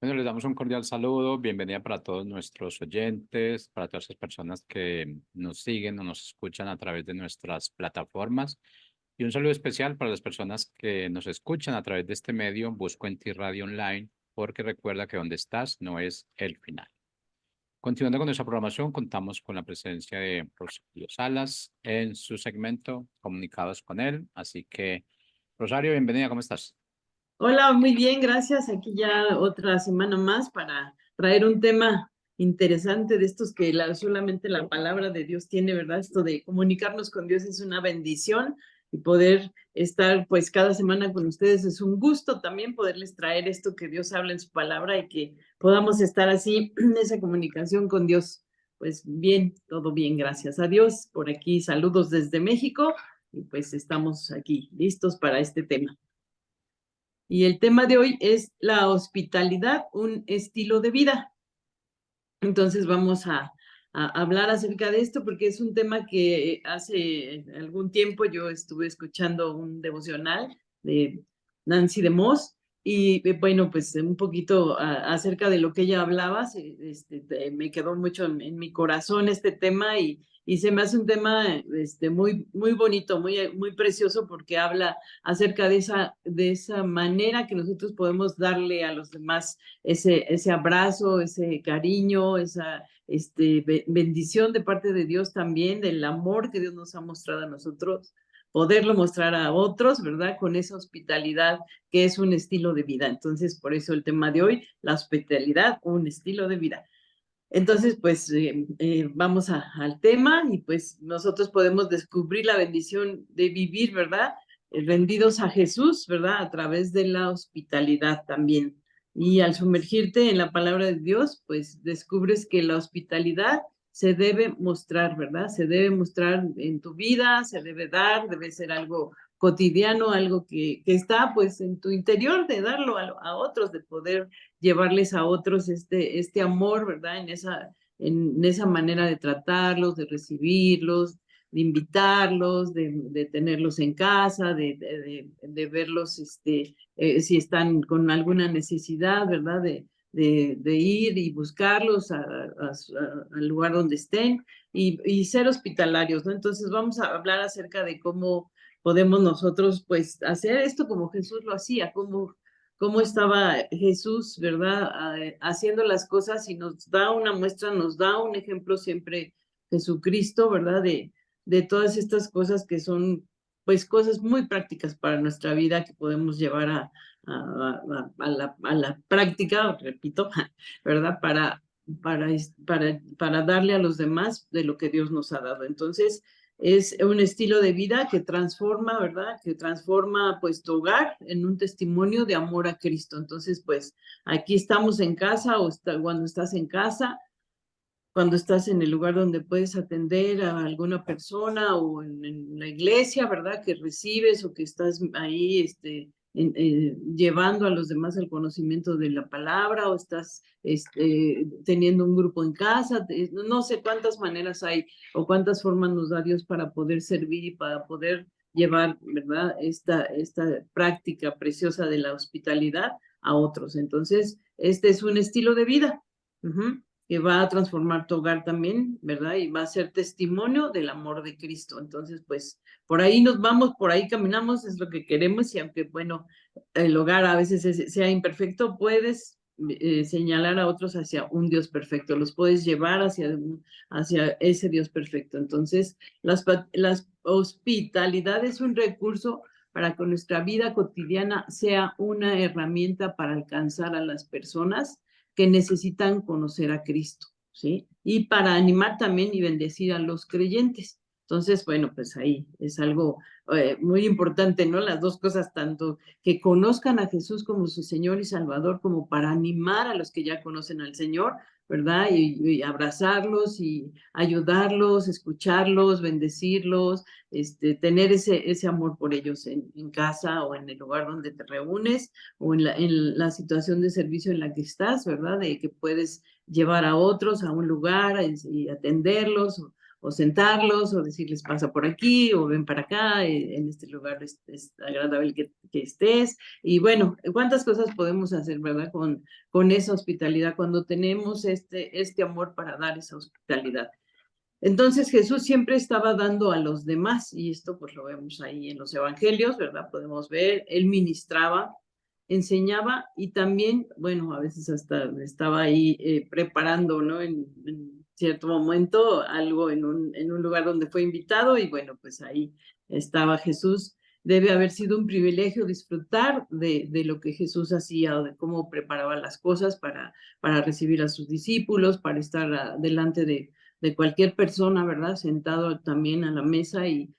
Bueno, les damos un cordial saludo, bienvenida para todos nuestros oyentes, para todas las personas que nos siguen o nos escuchan a través de nuestras plataformas. Y un saludo especial para las personas que nos escuchan a través de este medio, Busco en Ti Radio Online, porque recuerda que donde estás no es el final. Continuando con nuestra programación, contamos con la presencia de Rosario Salas en su segmento Comunicados con él. Así que, Rosario, bienvenida, ¿cómo estás? Hola, muy bien, gracias. Aquí ya otra semana más para traer un tema interesante de estos que solamente la palabra de Dios tiene, ¿verdad? Esto de comunicarnos con Dios es una bendición y poder estar pues cada semana con ustedes es un gusto también poderles traer esto que Dios habla en su palabra y que podamos estar así en esa comunicación con Dios. Pues bien, todo bien, gracias a Dios. Por aquí saludos desde México y pues estamos aquí listos para este tema. Y el tema de hoy es la hospitalidad, un estilo de vida. Entonces vamos a hablar acerca de esto porque es un tema que hace algún tiempo yo estuve escuchando un devocional de Nancy DeMoss y bueno, pues un poquito acerca de lo que ella hablaba, me quedó mucho en mi corazón este tema y se me hace un tema muy, muy bonito, muy precioso porque habla acerca de esa manera que nosotros podemos darle a los demás ese abrazo, ese cariño, esa bendición de parte de Dios también, del amor que Dios nos ha mostrado a nosotros, poderlo mostrar a otros, ¿verdad? Con esa hospitalidad que es un estilo de vida. Entonces, por eso el tema de hoy, la hospitalidad, un estilo de vida. Entonces, pues vamos al tema y pues nosotros podemos descubrir la bendición de vivir, ¿verdad? Rendidos a Jesús, ¿verdad? A través de la hospitalidad también. Y al sumergirte en la palabra de Dios, pues descubres que la hospitalidad se debe mostrar, ¿verdad? Se debe mostrar en tu vida, se debe dar, debe ser algo cotidiano, algo que está pues en tu interior, de darlo a otros, de poder llevarles a otros este amor, ¿verdad? En esa manera de tratarlos, de recibirlos, de invitarlos, de tenerlos en casa, de verlos si están con alguna necesidad, ¿verdad? De ir y buscarlos al lugar donde estén y ser hospitalarios, ¿no? Entonces vamos a hablar acerca de cómo podemos nosotros, pues, hacer esto como Jesús lo hacía, cómo estaba Jesús, ¿verdad? Haciendo las cosas y nos da una muestra, nos da un ejemplo siempre Jesucristo, ¿verdad? De todas estas cosas que son, pues, cosas muy prácticas para nuestra vida que podemos llevar a la práctica, repito, ¿verdad? Para darle a los demás de lo que Dios nos ha dado. Entonces, es un estilo de vida que transforma, ¿verdad? Que transforma pues tu hogar en un testimonio de amor a Cristo. Entonces, pues aquí estamos en casa cuando estás en casa, cuando estás en el lugar donde puedes atender a alguna persona o en la iglesia, ¿verdad? Que recibes o que estás ahí llevando a los demás el conocimiento de la palabra o estás teniendo un grupo en casa, no sé cuántas maneras hay o cuántas formas nos da Dios para poder servir y para poder llevar, ¿verdad? Esta práctica preciosa de la hospitalidad a otros. Entonces, este es un estilo de vida. Que va a transformar tu hogar también, ¿verdad? Y va a ser testimonio del amor de Cristo. Entonces, pues, por ahí nos vamos, por ahí caminamos, es lo que queremos y aunque, bueno, el hogar a veces sea imperfecto, puedes señalar a otros hacia un Dios perfecto, los puedes llevar hacia ese Dios perfecto. Entonces, las hospitalidad es un recurso para que nuestra vida cotidiana sea una herramienta para alcanzar a las personas que necesitan conocer a Cristo, ¿sí? Y para animar también y bendecir a los creyentes. Entonces, bueno, pues ahí es algo muy importante, ¿no? Las dos cosas, tanto que conozcan a Jesús como su Señor y Salvador, como para animar a los que ya conocen al Señor, ¿verdad? Y abrazarlos y ayudarlos, escucharlos, bendecirlos, tener ese amor por ellos en casa o en el lugar donde te reúnes o en la situación de servicio en la que estás, ¿verdad? De que puedes llevar a otros a un lugar y atenderlos o sentarlos, o decirles pasa por aquí, o ven para acá, en este lugar es agradable que estés. Y bueno, cuántas cosas podemos hacer, ¿verdad? Con esa hospitalidad, cuando tenemos este amor para dar esa hospitalidad. Entonces Jesús siempre estaba dando a los demás, y esto pues lo vemos ahí en los evangelios, ¿verdad? Podemos ver, él ministraba, enseñaba y también, bueno, a veces hasta estaba ahí preparando, ¿no? En cierto momento algo en un lugar donde fue invitado y bueno, pues ahí estaba Jesús. Debe haber sido un privilegio disfrutar de lo que Jesús hacía o de cómo preparaba las cosas para recibir a sus discípulos, para estar delante de cualquier persona, ¿verdad? Sentado también a la mesa y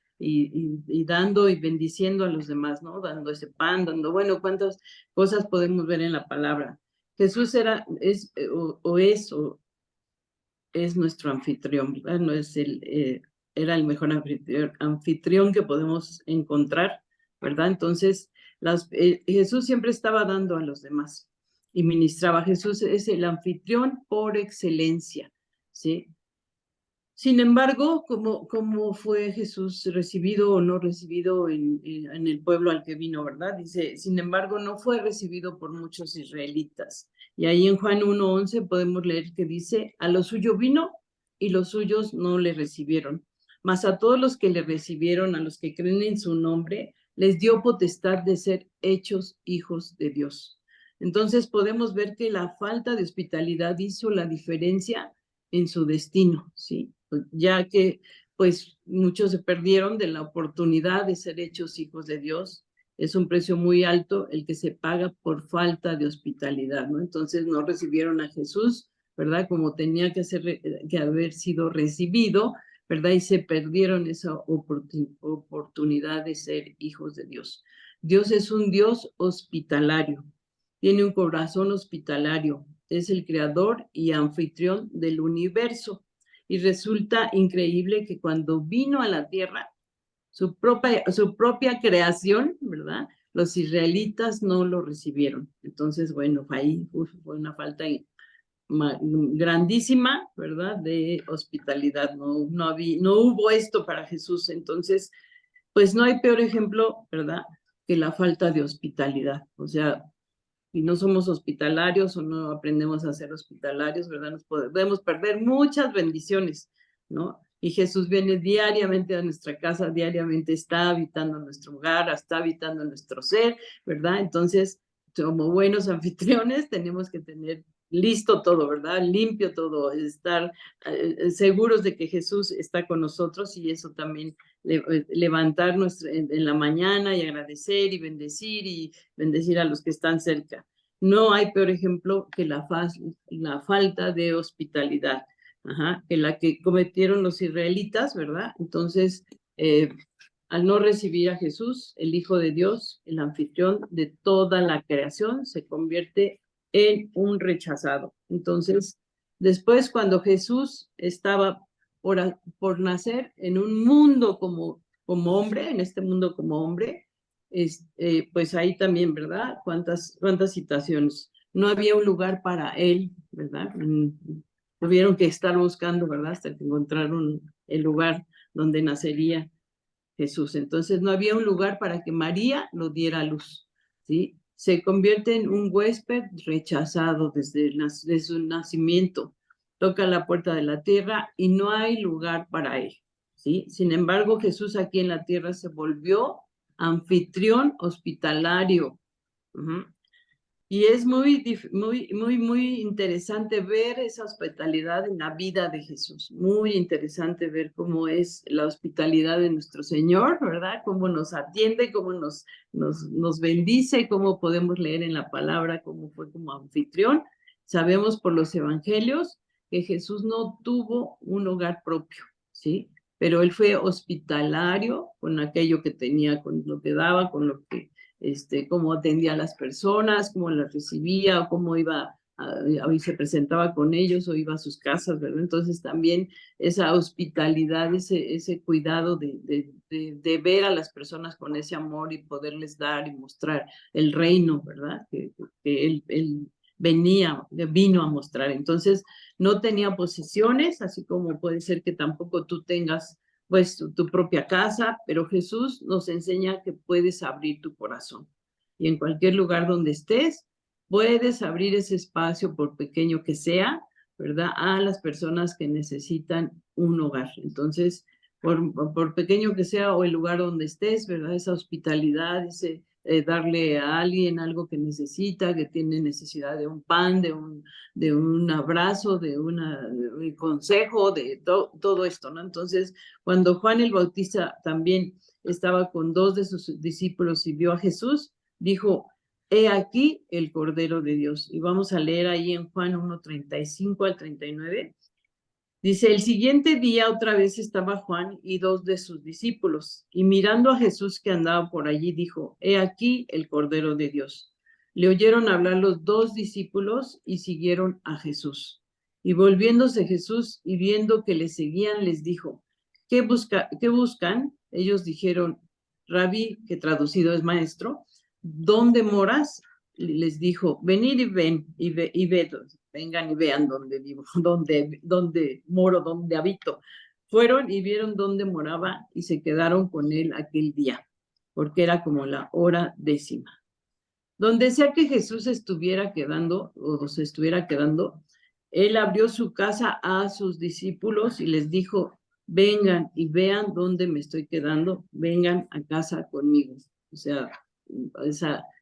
dando y bendiciendo a los demás, ¿no? Dando ese pan, dando, bueno, cuántas cosas podemos ver en la palabra. Jesús es nuestro anfitrión, ¿verdad? No es era el mejor anfitrión que podemos encontrar, ¿verdad? Entonces, Jesús siempre estaba dando a los demás y ministraba. Jesús es el anfitrión por excelencia, ¿sí? Sin embargo, ¿cómo fue Jesús recibido o no recibido en el pueblo al que vino, verdad? Dice, sin embargo, no fue recibido por muchos israelitas. Y ahí en Juan 1:11 podemos leer que dice, a lo suyo vino y los suyos no le recibieron. Mas a todos los que le recibieron, a los que creen en su nombre, les dio potestad de ser hechos hijos de Dios. Entonces podemos ver que la falta de hospitalidad hizo la diferencia en su destino, ¿sí? Ya que pues muchos se perdieron de la oportunidad de ser hechos hijos de Dios. Es un precio muy alto el que se paga por falta de hospitalidad, ¿no? Entonces no recibieron a Jesús, ¿verdad? Como tenía que haber sido recibido, ¿verdad? Y se perdieron esa oportunidad de ser hijos de Dios. Dios es un Dios hospitalario, tiene un corazón hospitalario, es el creador y anfitrión del universo. Y resulta increíble que cuando vino a la tierra, su propia creación, ¿verdad? Los israelitas no lo recibieron. Entonces, bueno, ahí fue una falta grandísima, ¿verdad? De hospitalidad. No hubo esto para Jesús. Entonces, pues no hay peor ejemplo, ¿verdad? Que la falta de hospitalidad. O sea, si no somos hospitalarios o no aprendemos a ser hospitalarios, ¿verdad? Nos podemos perder muchas bendiciones, ¿no? Y Jesús viene diariamente a nuestra casa, diariamente está habitando nuestro hogar, está habitando nuestro ser, ¿verdad? Entonces, como buenos anfitriones, tenemos que tener listo todo, ¿verdad? Limpio todo, estar seguros de que Jesús está con nosotros y eso también levantarnos en la mañana y agradecer y bendecir a los que están cerca. No hay peor ejemplo que la falta de hospitalidad, que la que cometieron los israelitas, ¿verdad? Entonces, al no recibir a Jesús, el Hijo de Dios, el anfitrión de toda la creación, se convierte en un rechazado. Entonces, después, cuando Jesús estaba por nacer en un mundo como hombre, en este mundo como hombre, pues ahí también, ¿verdad? ¿Cuántas situaciones? No había un lugar para él, ¿verdad? Tuvieron que estar buscando, ¿verdad? Hasta que encontraron el lugar donde nacería Jesús. Entonces no había un lugar para que María lo diera a luz, ¿sí? Se convierte en un huésped rechazado desde su nacimiento. Toca la puerta de la tierra y no hay lugar para él, ¿sí? Sin embargo, Jesús aquí en la tierra se volvió anfitrión hospitalario. Y es muy interesante ver esa hospitalidad en la vida de Jesús. Muy interesante ver cómo es la hospitalidad de nuestro Señor, ¿verdad? Cómo nos atiende, cómo nos bendice, cómo podemos leer en la palabra cómo fue como anfitrión. Sabemos por los evangelios que Jesús no tuvo un hogar propio, ¿sí? Pero él fue hospitalario con aquello que tenía, con lo que daba, con lo que cómo atendía a las personas, cómo las recibía, o cómo iba y se presentaba con ellos o iba a sus casas, ¿verdad? Entonces también esa hospitalidad, ese cuidado de ver a las personas con ese amor y poderles dar y mostrar el reino, ¿verdad? Que él vino a mostrar. Entonces, no tenía posesiones, así como puede ser que tampoco tú tengas pues tu propia casa, pero Jesús nos enseña que puedes abrir tu corazón. Y en cualquier lugar donde estés, puedes abrir ese espacio, por pequeño que sea, ¿verdad? A las personas que necesitan un hogar. Entonces, por pequeño que sea o el lugar donde estés, ¿verdad? Esa hospitalidad, ese darle a alguien algo que necesita, que tiene necesidad de un pan, de un abrazo, de un consejo, de todo esto, ¿no? Entonces, cuando Juan el Bautista también estaba con dos de sus discípulos y vio a Jesús, dijo, he aquí el Cordero de Dios. Y vamos a leer ahí en Juan 1:35 al 39. Dice, el siguiente día otra vez estaba Juan y dos de sus discípulos, y mirando a Jesús que andaba por allí, dijo, he aquí el Cordero de Dios. Le oyeron hablar los dos discípulos y siguieron a Jesús. Y volviéndose Jesús y viendo que le seguían, les dijo, ¿qué buscan? Ellos dijeron, Rabí, que traducido es maestro, ¿dónde moras? Les dijo, venid y ven y ved, vengan y vean dónde vivo, dónde moro, dónde habito. Fueron y vieron dónde moraba y se quedaron con él aquel día, porque era como la hora 10. Donde sea que Jesús estuviera quedando o se estuviera quedando, él abrió su casa a sus discípulos y les dijo, vengan y vean dónde me estoy quedando, vengan a casa conmigo. O sea,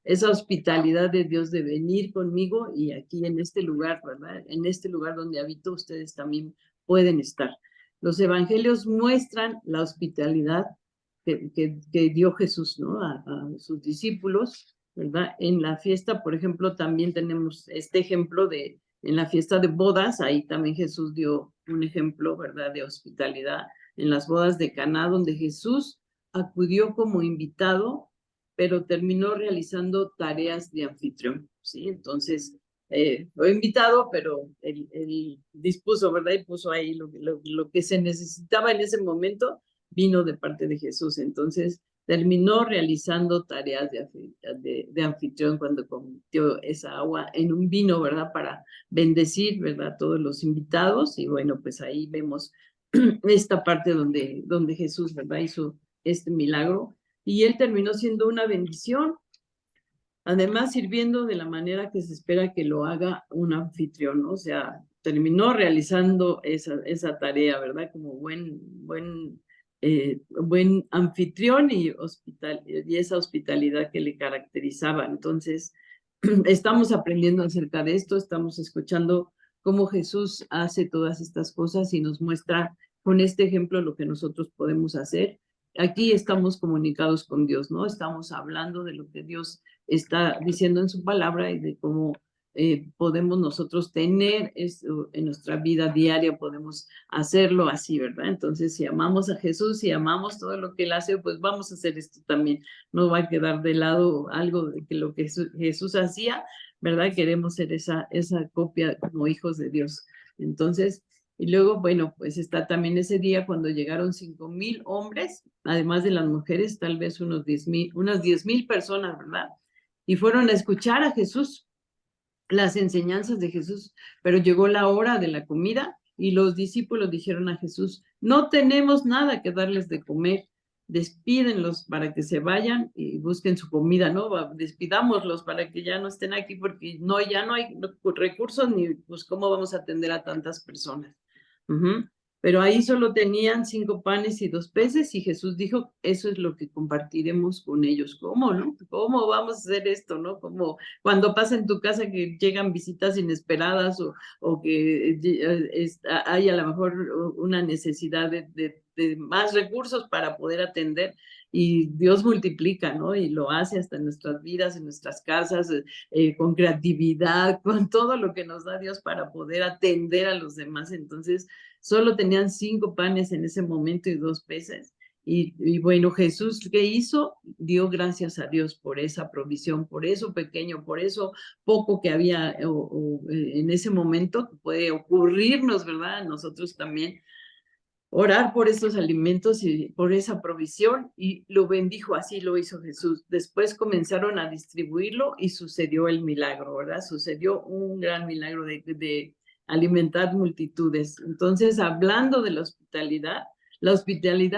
esa hospitalidad de Dios de venir conmigo y aquí en este lugar, ¿verdad? En este lugar donde habito, ustedes también pueden estar. Los evangelios muestran la hospitalidad que dio Jesús, ¿no? A sus discípulos, ¿verdad? En la fiesta, por ejemplo, también tenemos este ejemplo en la fiesta de bodas, ahí también Jesús dio un ejemplo, ¿verdad? De hospitalidad. En las bodas de Caná, donde Jesús acudió como invitado, pero terminó realizando tareas de anfitrión, ¿sí? Entonces, fue invitado, pero él dispuso, ¿verdad? Y puso ahí lo que se necesitaba en ese momento, vino de parte de Jesús. Entonces, terminó realizando tareas de anfitrión cuando convirtió esa agua en un vino, ¿verdad? Para bendecir, ¿verdad? A todos los invitados. Y bueno, pues ahí vemos esta parte donde Jesús, ¿verdad? Hizo este milagro. Y él terminó siendo una bendición, además sirviendo de la manera que se espera que lo haga un anfitrión, ¿no? O sea, terminó realizando esa tarea, ¿verdad? Como buen anfitrión y esa hospitalidad que le caracterizaba. Entonces, estamos aprendiendo acerca de esto, estamos escuchando cómo Jesús hace todas estas cosas y nos muestra con este ejemplo lo que nosotros podemos hacer. Aquí estamos comunicados con Dios, ¿no? Estamos hablando de lo que Dios está diciendo en su palabra y de cómo podemos nosotros tener esto en nuestra vida diaria, podemos hacerlo así, ¿verdad? Entonces, si amamos a Jesús, si amamos todo lo que Él hace, pues vamos a hacer esto también. No va a quedar de lado algo de que lo que Jesús hacía, ¿verdad? Queremos ser esa copia como hijos de Dios. Entonces, y luego, bueno, pues está también ese día cuando llegaron 5,000 hombres, además de las mujeres, tal vez unas 10,000 personas, ¿verdad? Y fueron a escuchar a Jesús, las enseñanzas de Jesús, pero llegó la hora de la comida y los discípulos dijeron a Jesús, no tenemos nada que darles de comer, despídenlos para que se vayan y busquen su comida, ¿no? Despidámoslos para que ya no estén aquí porque ya no hay recursos ni pues cómo vamos a atender a tantas personas. Pero ahí solo tenían 5 panes y 2 peces y Jesús dijo, eso es lo que compartiremos con ellos. ¿Cómo, no? ¿Cómo vamos a hacer esto, no? Como cuando pasa en tu casa que llegan visitas inesperadas o que hay a lo mejor una necesidad de más recursos para poder atender y Dios multiplica, ¿no? Y lo hace hasta en nuestras vidas, en nuestras casas, con creatividad, con todo lo que nos da Dios para poder atender a los demás. Entonces, solo tenían 5 panes en ese momento y 2 peces. Y bueno, Jesús, ¿qué hizo? Dio gracias a Dios por esa provisión, por eso pequeño, por eso poco que había en ese momento, que puede ocurrirnos, ¿verdad? Nosotros también orar por estos alimentos y por esa provisión, y lo bendijo, así lo hizo Jesús. Después comenzaron a distribuirlo y sucedió el milagro, ¿verdad? Sucedió un gran milagro de alimentar multitudes. Entonces, hablando de la hospitalidad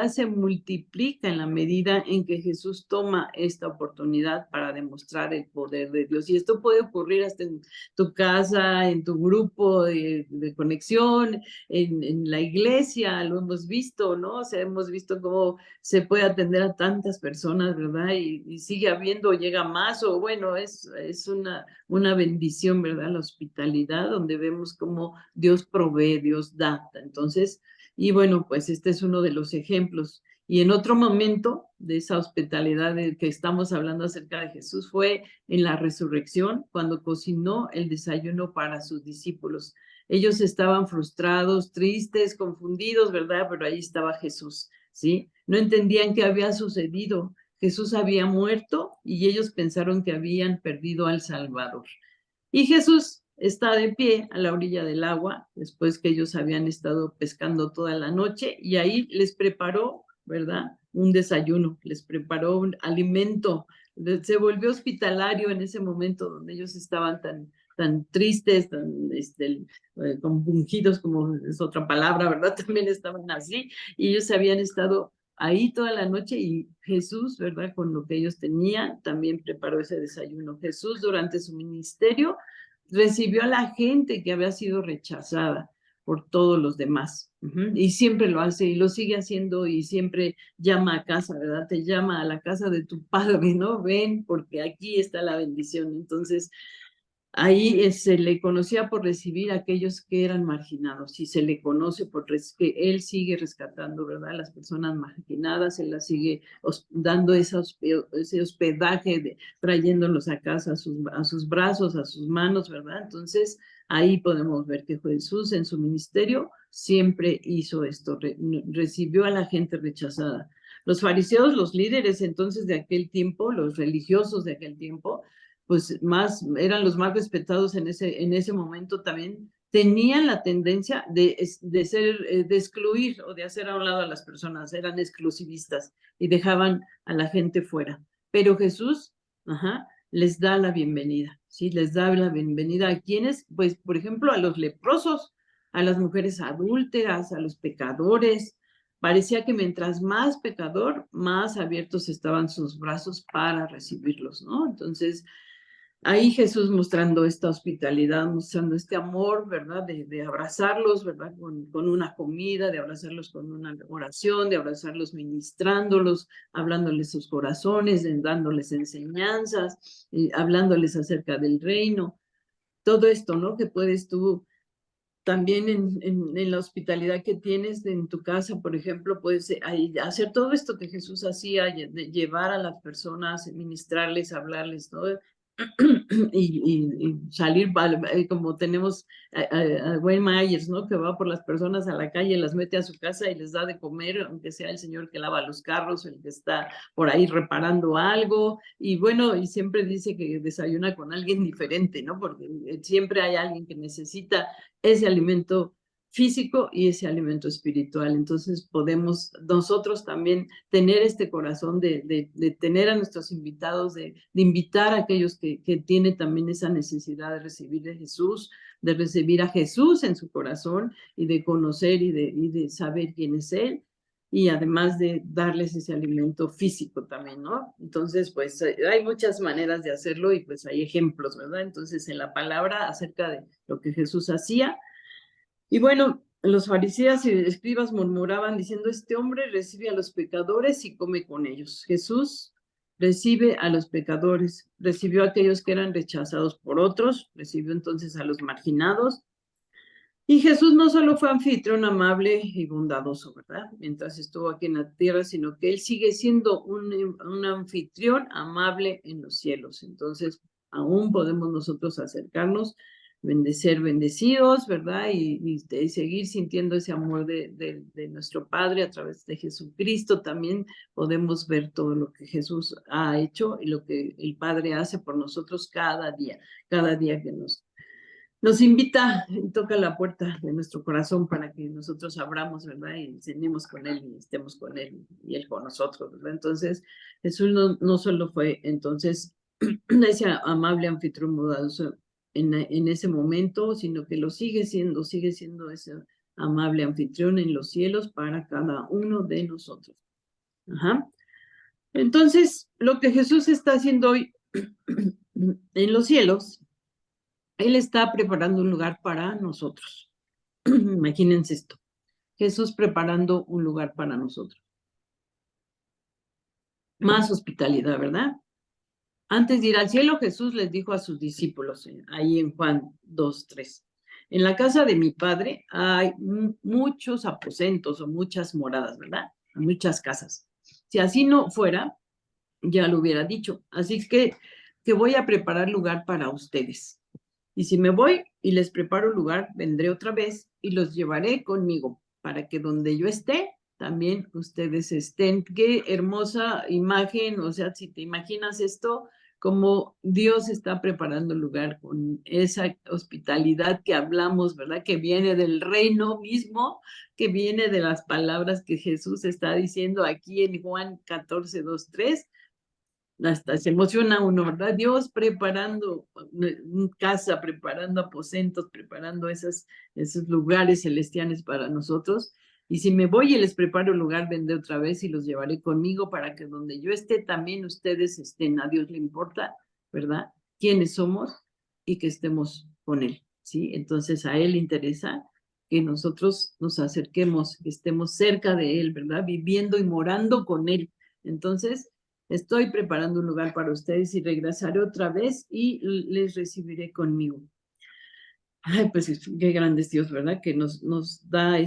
se multiplica en la medida en que Jesús toma esta oportunidad para demostrar el poder de Dios. Y esto puede ocurrir hasta en tu casa, en tu grupo de conexión, en la iglesia, lo hemos visto, ¿no? O sea, hemos visto cómo se puede atender a tantas personas, ¿verdad? Y sigue habiendo, llega más, o bueno, es una bendición, ¿verdad? La hospitalidad, donde vemos cómo Dios provee, Dios da. Entonces, y bueno, pues este es uno de los ejemplos. Y en otro momento de esa hospitalidad de que estamos hablando acerca de Jesús fue en la resurrección, cuando cocinó el desayuno para sus discípulos. Ellos estaban frustrados, tristes, confundidos, ¿verdad? Pero ahí estaba Jesús, ¿sí? No entendían qué había sucedido. Jesús había muerto y ellos pensaron que habían perdido al Salvador. Y Jesús está de pie a la orilla del agua, después que ellos habían estado pescando toda la noche, y ahí les preparó, ¿verdad? Un desayuno, les preparó un alimento. Se volvió hospitalario en ese momento donde ellos estaban tan tristes, tan compungidos, como es otra palabra, ¿verdad? También estaban así, y ellos habían estado ahí toda la noche, y Jesús, ¿verdad? Con lo que ellos tenían, también preparó ese desayuno. Jesús durante su ministerio recibió a la gente que había sido rechazada por todos los demás. Y siempre lo hace y lo sigue haciendo, y siempre llama a casa, ¿verdad? Te llama a la casa de tu padre, ¿no? Ven, porque aquí está la bendición. Entonces, ahí se le conocía por recibir a aquellos que eran marginados, y se le conoce por que él sigue rescatando, ¿verdad? Las personas marginadas, él las sigue dando ese hospedaje, trayéndolos a casa, a sus brazos, a sus manos, ¿verdad? Entonces, ahí podemos ver que Jesús en su ministerio siempre hizo esto, recibió a la gente rechazada. Los fariseos, los líderes entonces de aquel tiempo, los religiosos de aquel tiempo, pues eran los más respetados en ese momento también, tenían la tendencia de excluir o de hacer a un lado a las personas, eran exclusivistas y dejaban a la gente fuera. Pero Jesús, les da la bienvenida, ¿sí? Les da la bienvenida a quienes, pues, por ejemplo, a los leprosos, a las mujeres adúlteras, a los pecadores. Parecía que mientras más pecador, más abiertos estaban sus brazos para recibirlos, ¿no? Entonces, ahí Jesús mostrando esta hospitalidad, mostrando este amor, ¿verdad? De abrazarlos, ¿verdad? Con una comida, de abrazarlos con una oración, de abrazarlos ministrándolos, hablándoles sus corazones, dándoles enseñanzas, hablándoles acerca del reino. Todo esto, ¿no? Que puedes tú también en la hospitalidad que tienes en tu casa, por ejemplo, puedes hacer todo esto que Jesús hacía, de llevar a las personas, ministrarles, hablarles, ¿no? Y salir, como tenemos a Wayne Myers, ¿no? Que va por las personas a la calle, las mete a su casa y les da de comer, aunque sea el señor que lava los carros, el que está por ahí reparando algo, y bueno, y siempre dice que desayuna con alguien diferente, ¿no? Porque siempre hay alguien que necesita ese alimento físico y ese alimento espiritual. Entonces podemos nosotros también tener este corazón de tener a nuestros invitados, de invitar a aquellos que tienen también esa necesidad de recibir de Jesús, de recibir a Jesús en su corazón, y de conocer y de saber quién es Él, y además de darles ese alimento físico también, ¿no? Entonces, pues hay muchas maneras de hacerlo, y pues hay ejemplos, ¿verdad? Entonces, en la palabra acerca de lo que Jesús hacía. Y bueno, los fariseos y escribas murmuraban diciendo: este hombre recibe a los pecadores y come con ellos. Jesús recibe a los pecadores, recibió a aquellos que eran rechazados por otros, recibió entonces a los marginados. Y Jesús no solo fue anfitrión amable y bondadoso, ¿verdad? Mientras estuvo aquí en la tierra, sino que Él sigue siendo un anfitrión amable en los cielos. Entonces, aún podemos nosotros acercarnos, ser bendecidos, ¿verdad? Y seguir sintiendo ese amor de nuestro Padre a través de Jesucristo. También podemos ver todo lo que Jesús ha hecho y lo que el Padre hace por nosotros cada día que nos invita y toca la puerta de nuestro corazón para que nosotros abramos, ¿verdad? Y cenemos con Él y estemos con Él y Él con nosotros, ¿verdad? Entonces, Jesús no solo fue entonces ese amable anfitrión bondadoso en ese momento, sino que lo sigue siendo ese amable anfitrión en los cielos para cada uno de nosotros. Ajá. Entonces, lo que Jesús está haciendo hoy en los cielos, Él está preparando un lugar para nosotros. Imagínense esto. Jesús preparando un lugar para nosotros. Más hospitalidad, ¿verdad? Antes de ir al cielo, Jesús les dijo a sus discípulos, ahí en Juan 2:3, en la casa de mi Padre hay muchos aposentos o muchas moradas, ¿verdad? Muchas casas. Si así no fuera, ya lo hubiera dicho. Así que voy a preparar lugar para ustedes. Y si me voy y les preparo lugar, vendré otra vez y los llevaré conmigo, para que donde yo esté, también ustedes estén. Qué hermosa imagen, o sea, si te imaginas esto, como Dios está preparando lugar con esa hospitalidad que hablamos, ¿verdad? Que viene del reino mismo, que viene de las palabras que Jesús está diciendo aquí en Juan 14:2-3. Hasta se emociona uno, ¿verdad? Dios preparando casa, preparando aposentos, preparando esos lugares celestiales para nosotros. Y si me voy y les preparo un lugar, vendré otra vez y los llevaré conmigo para que donde yo esté, también ustedes estén. A Dios le importa, ¿verdad? Quiénes somos y que estemos con Él, ¿sí? Entonces a Él le interesa que nosotros nos acerquemos, que estemos cerca de Él, ¿verdad? Viviendo y morando con Él. Entonces, estoy preparando un lugar para ustedes y regresaré otra vez y les recibiré conmigo. Ay, pues qué grande es Dios, ¿verdad? Que nos da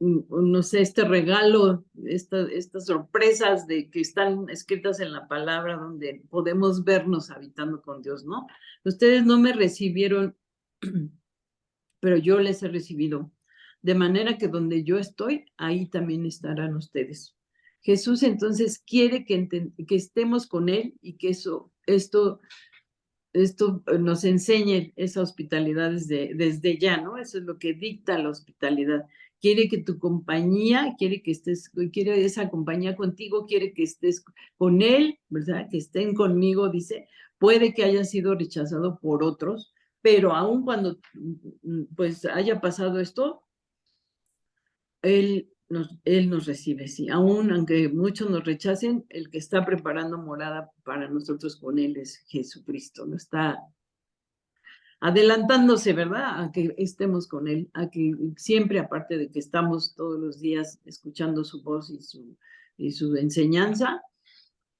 no sé, este regalo, estas sorpresas de que están escritas en la palabra donde podemos vernos habitando con Dios, ¿no? Ustedes no me recibieron, pero yo les he recibido. De manera que donde yo estoy, ahí también estarán ustedes. Jesús entonces quiere que estemos con Él y que esto nos enseñe esa hospitalidad desde ya, ¿no? Eso es lo que dicta la hospitalidad. Quiere que tu compañía, quiere esa compañía contigo, quiere que estés con Él, ¿verdad? Que estén conmigo, dice. Puede que haya sido rechazado por otros, pero aun cuando pues haya pasado esto, Él nos recibe, sí. Aún aunque muchos nos rechacen, el que está preparando morada para nosotros con Él es Jesucristo. No está adelantándose, ¿verdad? A que estemos con Él, a que siempre, aparte de que estamos todos los días escuchando su voz y su enseñanza,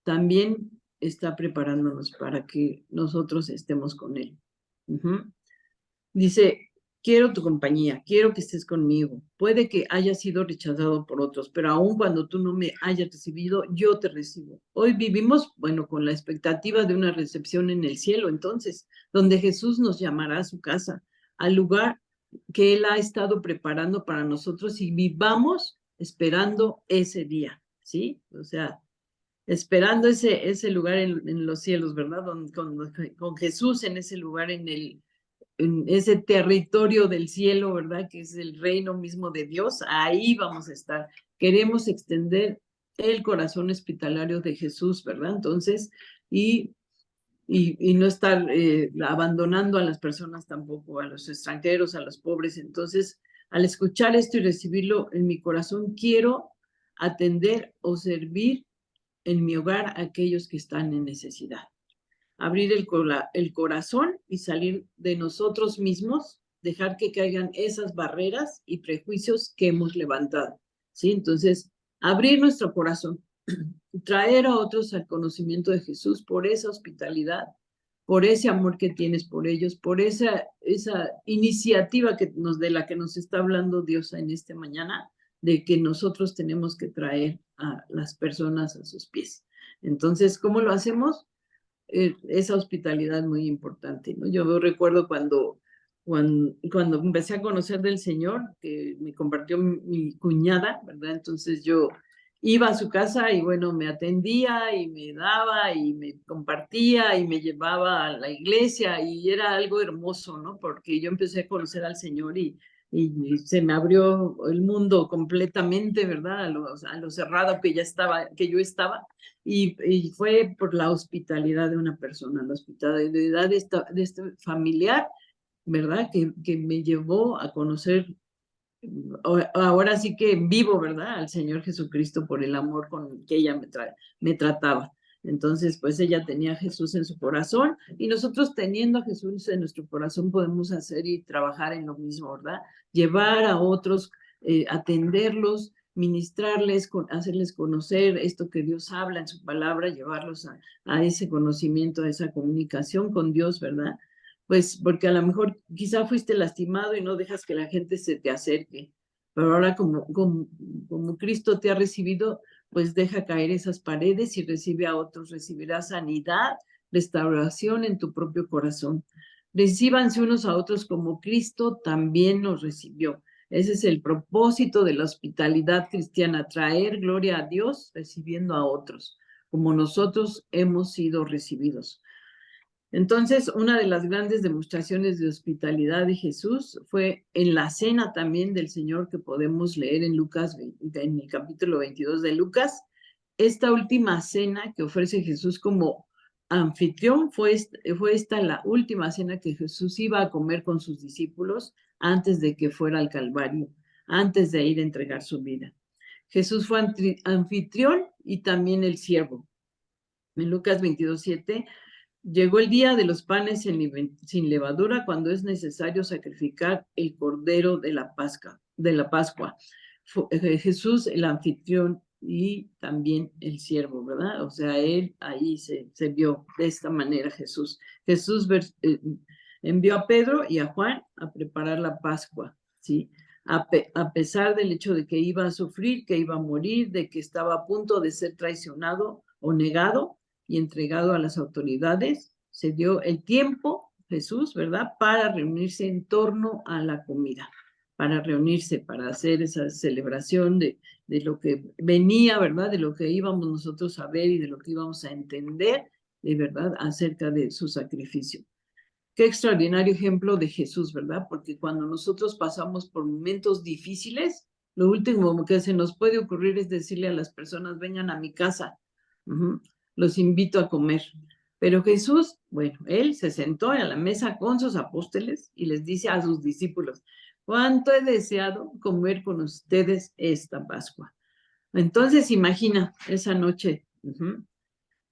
también está preparándonos para que nosotros estemos con Él. Dice, quiero tu compañía, quiero que estés conmigo. Puede que haya sido rechazado por otros, pero aun cuando tú no me hayas recibido, yo te recibo. Hoy vivimos, bueno, con la expectativa de una recepción en el cielo, entonces, donde Jesús nos llamará a su casa, al lugar que Él ha estado preparando para nosotros y vivamos esperando ese día, ¿sí? O sea, esperando ese lugar en los cielos, ¿verdad? Con Jesús en ese lugar en ese territorio del cielo, ¿verdad? Que es el reino mismo de Dios, ahí vamos a estar. Queremos extender el corazón hospitalario de Jesús, ¿verdad? Entonces, y no estar abandonando a las personas tampoco, a los extranjeros, a los pobres. Entonces, al escuchar esto y recibirlo en mi corazón, quiero atender o servir en mi hogar a aquellos que están en necesidad. Abrir el corazón y salir de nosotros mismos, dejar que caigan esas barreras y prejuicios que hemos levantado, ¿sí? Entonces, abrir nuestro corazón, traer a otros al conocimiento de Jesús por esa hospitalidad, por ese amor que tienes por ellos, por esa iniciativa de la que nos está hablando Dios en esta mañana, de que nosotros tenemos que traer a las personas a sus pies. Entonces, ¿cómo lo hacemos? Esa hospitalidad muy importante, ¿no? Yo recuerdo cuando empecé a conocer del Señor, que me compartió mi cuñada, ¿verdad? Entonces yo iba a su casa y bueno, me atendía y me daba y me compartía y me llevaba a la iglesia y era algo hermoso, ¿no? Porque yo empecé a conocer al Señor y se me abrió el mundo completamente, ¿verdad? A lo cerrado que que yo estaba y fue por la hospitalidad de una persona, la hospitalidad de este familiar, ¿verdad? Que me llevó a conocer ahora sí que en vivo, ¿verdad? Al Señor Jesucristo por el amor con que ella me trataba. Entonces, pues ella tenía a Jesús en su corazón y nosotros teniendo a Jesús en nuestro corazón podemos hacer y trabajar en lo mismo, ¿verdad? Llevar a otros, atenderlos, ministrarles, hacerles conocer esto que Dios habla en su palabra, llevarlos a ese conocimiento, a esa comunicación con Dios, ¿verdad? Pues porque a lo mejor quizá fuiste lastimado y no dejas que la gente se te acerque, pero ahora como Cristo te ha recibido, pues deja caer esas paredes y recibe a otros, recibirás sanidad, restauración en tu propio corazón. Recíbanse unos a otros como Cristo también nos recibió. Ese es el propósito de la hospitalidad cristiana, traer gloria a Dios recibiendo a otros, como nosotros hemos sido recibidos. Entonces, una de las grandes demostraciones de hospitalidad de Jesús fue en la cena también del Señor que podemos leer en Lucas, en el capítulo 22 de Lucas. Esta última cena que ofrece Jesús como anfitrión fue esta la última cena que Jesús iba a comer con sus discípulos antes de que fuera al Calvario, antes de ir a entregar su vida. Jesús fue anfitrión y también el siervo. En Lucas 22:7 llegó el día de los panes sin levadura, cuando es necesario sacrificar el cordero de la Pascua. Jesús, el anfitrión y también el siervo, ¿verdad? O sea, él ahí se vio de esta manera Jesús. Jesús envió a Pedro y a Juan a preparar la Pascua, ¿sí? A pesar del hecho de que iba a sufrir, que iba a morir, de que estaba a punto de ser traicionado o negado, y entregado a las autoridades, se dio el tiempo, Jesús, ¿verdad?, para reunirse en torno a la comida, para reunirse, para hacer esa celebración de lo que venía, ¿verdad?, de lo que íbamos nosotros a ver y de lo que íbamos a entender, de verdad, acerca de su sacrificio. Qué extraordinario ejemplo de Jesús, ¿verdad? Porque cuando nosotros pasamos por momentos difíciles, lo último que se nos puede ocurrir es decirle a las personas, vengan a mi casa. Los invito a comer. Pero Jesús, bueno, él se sentó a la mesa con sus apóstoles y les dice a sus discípulos, cuánto he deseado comer con ustedes esta Pascua. Entonces, imagina esa noche,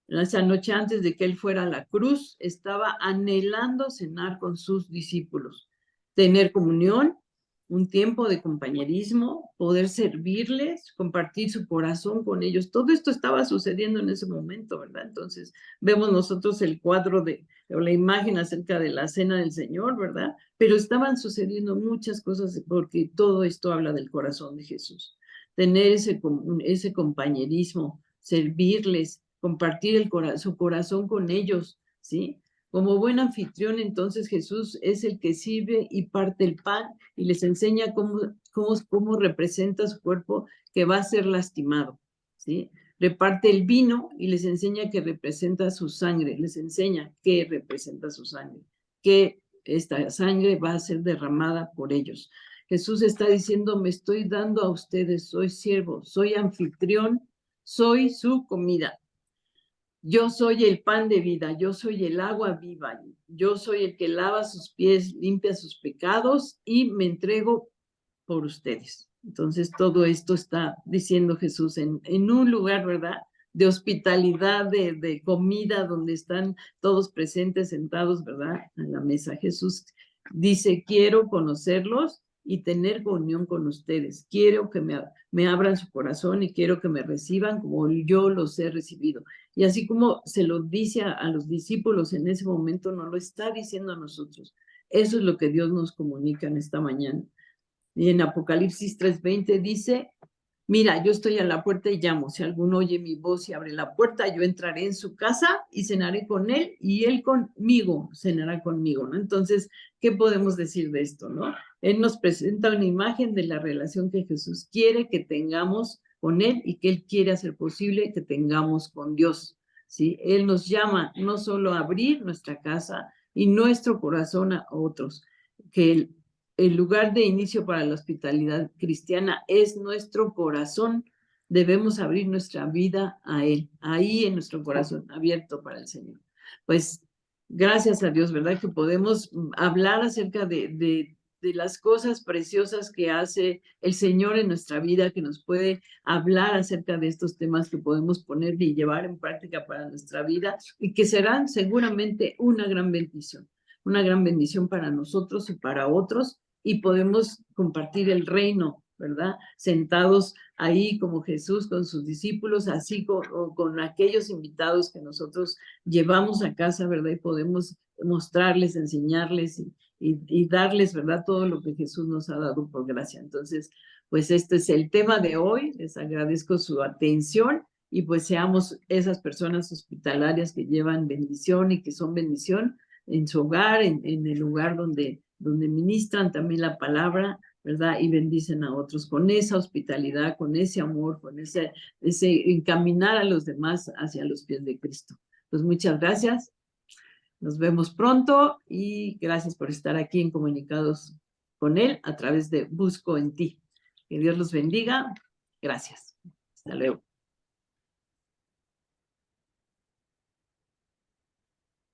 esa noche antes de que él fuera a la cruz, estaba anhelando cenar con sus discípulos, tener comunión, un tiempo de compañerismo, poder servirles, compartir su corazón con ellos. Todo esto estaba sucediendo en ese momento, ¿verdad? Entonces, vemos nosotros el cuadro o la imagen acerca de la cena del Señor, ¿verdad? Pero estaban sucediendo muchas cosas porque todo esto habla del corazón de Jesús. Tener ese compañerismo, servirles, compartir su corazón con ellos, ¿sí? Como buen anfitrión, entonces Jesús es el que sirve y parte el pan y les enseña cómo representa su cuerpo que va a ser lastimado, ¿sí? Reparte el vino y les enseña que representa su sangre, les enseña que representa su sangre, que esta sangre va a ser derramada por ellos. Jesús está diciendo, me estoy dando a ustedes, soy siervo, soy anfitrión, soy su comida. Yo soy el pan de vida, yo soy el agua viva, yo soy el que lava sus pies, limpia sus pecados y me entrego por ustedes. Entonces, todo esto está diciendo Jesús en un lugar, ¿verdad?, de hospitalidad, de comida, donde están todos presentes, sentados, ¿verdad?, en la mesa. Jesús dice, quiero conocerlos y tener comunión con ustedes. Quiero que me abran su corazón y quiero que me reciban como yo los he recibido. Y así como se lo dice a los discípulos en ese momento, nos lo está diciendo a nosotros. Eso es lo que Dios nos comunica en esta mañana. Y en Apocalipsis 3:20 dice, mira, yo estoy a la puerta y llamo. Si alguno oye mi voz y abre la puerta, yo entraré en su casa y cenaré con él y él conmigo, cenará conmigo, ¿no? Entonces, ¿qué podemos decir de esto, no? Él nos presenta una imagen de la relación que Jesús quiere que tengamos con Él y que Él quiere hacer posible que tengamos con Dios, ¿sí? Él nos llama no solo a abrir nuestra casa y nuestro corazón a otros, que el lugar de inicio para la hospitalidad cristiana es nuestro corazón. Debemos abrir nuestra vida a Él, ahí en nuestro corazón, abierto para el Señor. Pues gracias a Dios, ¿verdad? Que podemos hablar acerca de las cosas preciosas que hace el Señor en nuestra vida, que nos puede hablar acerca de estos temas que podemos poner y llevar en práctica para nuestra vida y que serán seguramente una gran bendición para nosotros y para otros, y podemos compartir el reino, ¿verdad? Sentados ahí como Jesús con sus discípulos, así con aquellos invitados que nosotros llevamos a casa, ¿verdad? Y podemos mostrarles, enseñarles y darles, ¿verdad? Todo lo que Jesús nos ha dado por gracia. Entonces, pues este es el tema de hoy. Les agradezco su atención y pues seamos esas personas hospitalarias que llevan bendición y que son bendición en su hogar, en el lugar donde ministran también la palabra, ¿verdad? Y bendicen a otros con esa hospitalidad, con ese amor, con ese encaminar a los demás hacia los pies de Cristo. Pues muchas gracias. Nos vemos pronto y gracias por estar aquí en Comunicados con Él a través de Busco en Ti. Que Dios los bendiga. Gracias. Hasta luego.